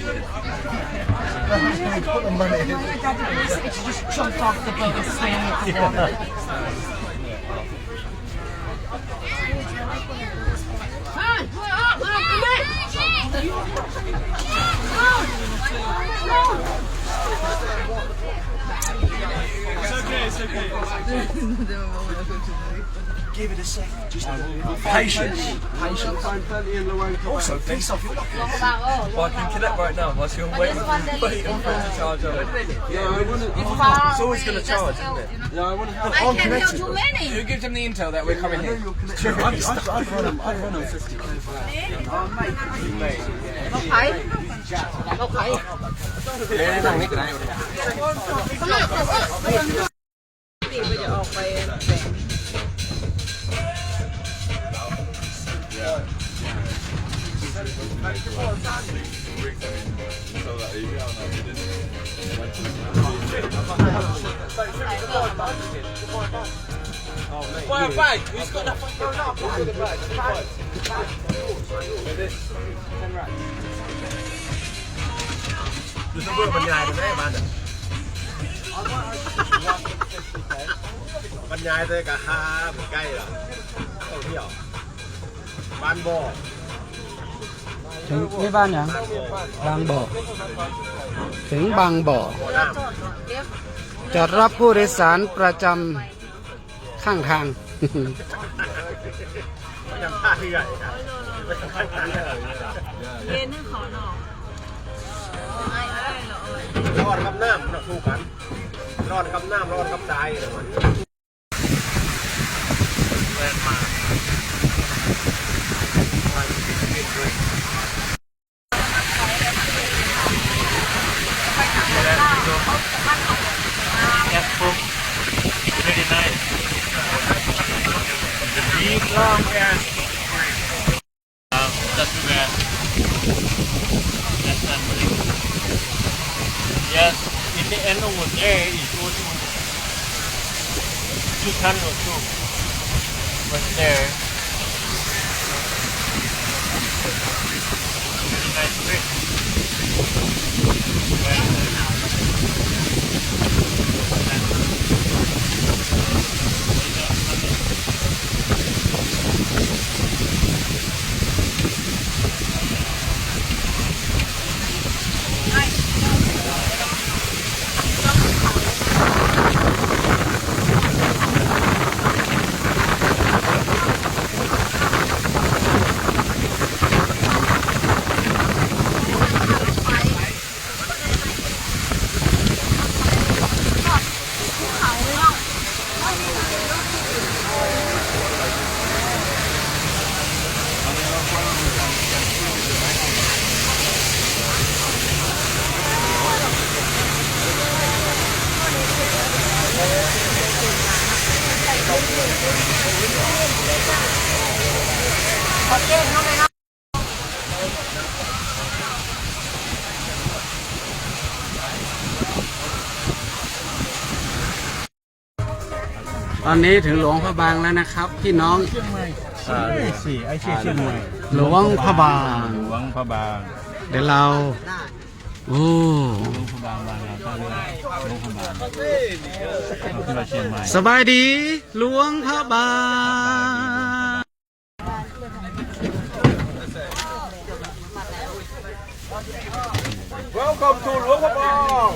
Put the money in. Just jumped off the boat and swam with the water. It's okay. Give it a second. Just patience. Also, piece off your Well, I can connect right now whilst you're waiting for it to charge on it. It's always going to charge, isn't it? Yeah, I want to have. I can't do too many. Who gives them the intel that we're coming here? I'd run on 50k for that. เราขายเราขาย นั่งนี่ก็ได้ ตีไปจะออกไปแบ่ง Fire bag! Who's got that? There's a word บรรยายได้บ้านบรรยายได้กับฮาใกล้ล่ะท่องเที่ยวบ้านบ่อ ถึงนี่บ้านหยังบางบ่อถึงบางบ่อจอดรับผู้โดยสารประจำข้างทาง ยังท่าเรือ เย็นให้ขอหน่อ รอดกับน้ำนะสู้กันรอดกับน้ำรอดกับตายVery nice. The deep long ass. Not too bad. That's not really good. Yes, in the end over there it goes to 2 ton or 2. But there, very nice fish. Very nice. Okay, no. ตอนนี้ถึงหลวงพระบางแล้วนะครับพี่น้องไอ้เชียงใหม่ หลวงพระบาง หลวงพระบาง เดี๋ยวเราโอ้ หลวงพระบางบางนาท่าเรือหลวงพระบางที่เชียงใหม่ สบายดีหลวงพระบาง Welcome to หลวงพระบาง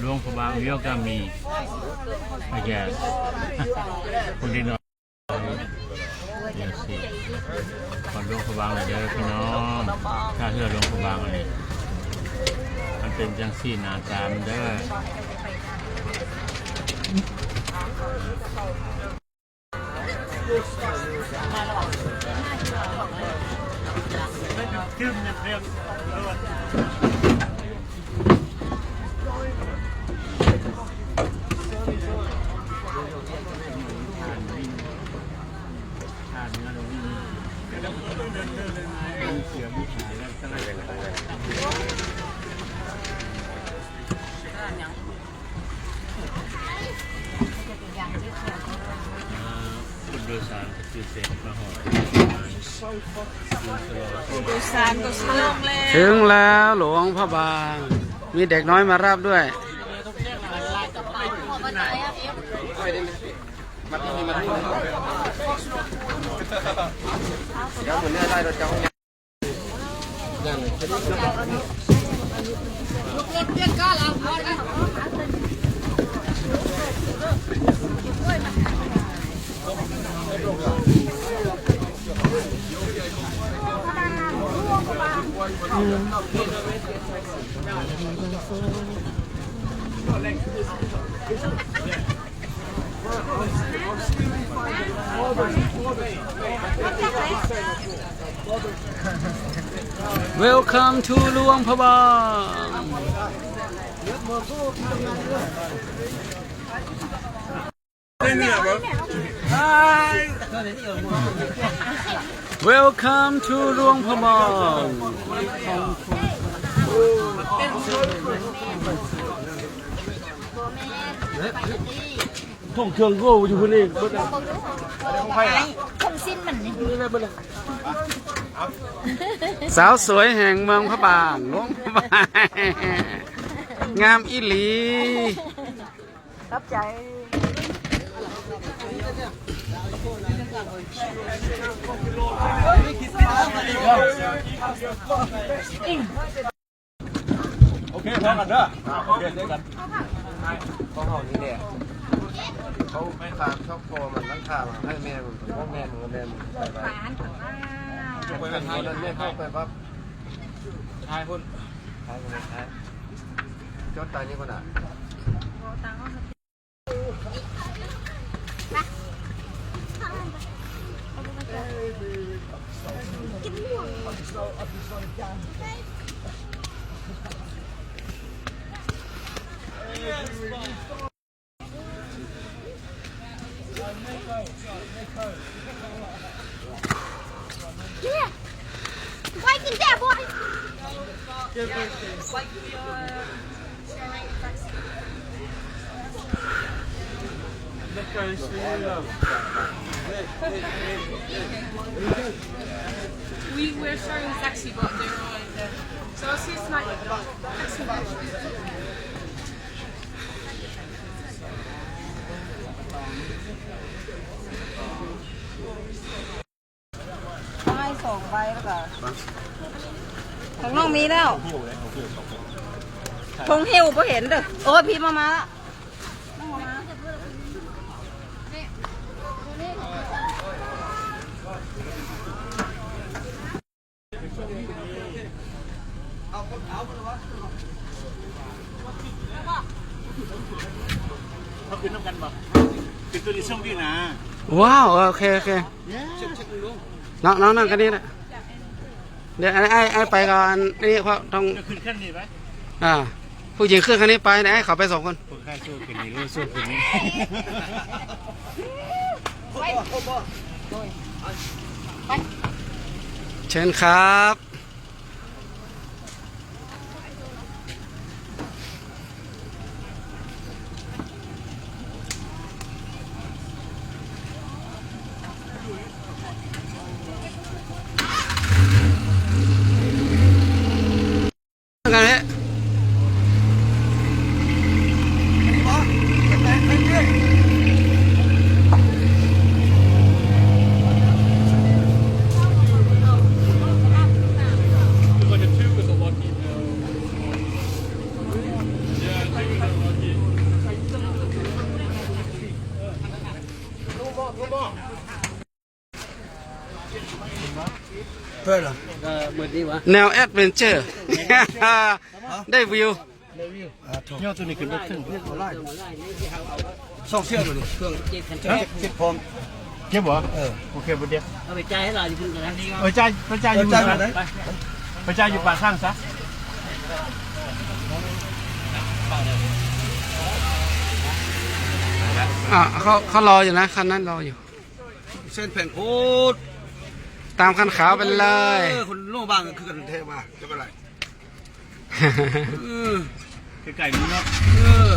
หลวงพระบางเรียกก็มี I guess คนที่นอนเดี๋ยวสิขอหลวงพระบางเลยเด้อพี่น้องถ้าเรือหลวงพระบางอะไรมันเป็นจังซี่หน้าตามันเด้อขึ้นเรียบ โดยสารก็คือเสร็จมาหอด ผู้โดยสารก็ลงแล้ว ถึงแล้วหลวงพระบาง มีเด็กน้อยมารับด้วย Welcome to หลวงพระบาง Welcome to หลวงพระบางท่องเครื่องโก้อยู่คนนี้สาวสวยแห่งเมืองพระบางหลวงพระบางงามอีหลี รับใจ โอเคพร้อมกันเด้อโอเคเจอกันของเขานี่เนี่ยเขาตามชอบโคมันตั้งค่ามาให้แม่มึงพวกแม่มึงกับแม่มึงไปไปไปกันคนนั้นแม่เข้าไปปั๊บท้ายคนท้ายคนนั้นท้ายจดตายนี่คนอ่ะQuay kín đẹp boy. We're showing taxi, but they're on the. So I see it's not taxi. ให้2 ใบแล้วก็ของน้องมีแล้วทงหิวพอเห็นเด้อโอ้ยพี่มาละ เขาขึ้นน้ำกันบ่ขึ้นตัวนี้ช่องพี่นะ ว้าวโอเคโอเคน้องนั่งกันนี่นะเดี๋ยวไอ้ไปก่อนนี่เพราะต้อง จะขึ้นขั้นนี้ไหม ผู้หญิงขึ้นคันนี้ไปนะไอ้เขาไป2 คน คนข้าสู้ขึ้นนี้รู้สู้ขึ้นนี้ เชิญครับกันเลย เพื่อนเหรอ แนวแอดเวนเจอร์ ได้วิว ยอดตัวนี้ขึ้นรถขึ้น ส่งเสื้อดูดิเครื่องจิตพร้อม เก็บบ่โอเคบ่เดียว เอาไปจ่ายให้เราอยู่พุ่นกันนะ ไปจ่ายอยู่ไปจ่ายอยู่ป่าสร้างซะ เขารออยู่นะคันนั้นรออยู่ เส้นแผ่นโคตร ตามคันขาวไปเลย คนโลบางคือกันเทมาจะเป็นไร คือไก่นี้เนาะ เออ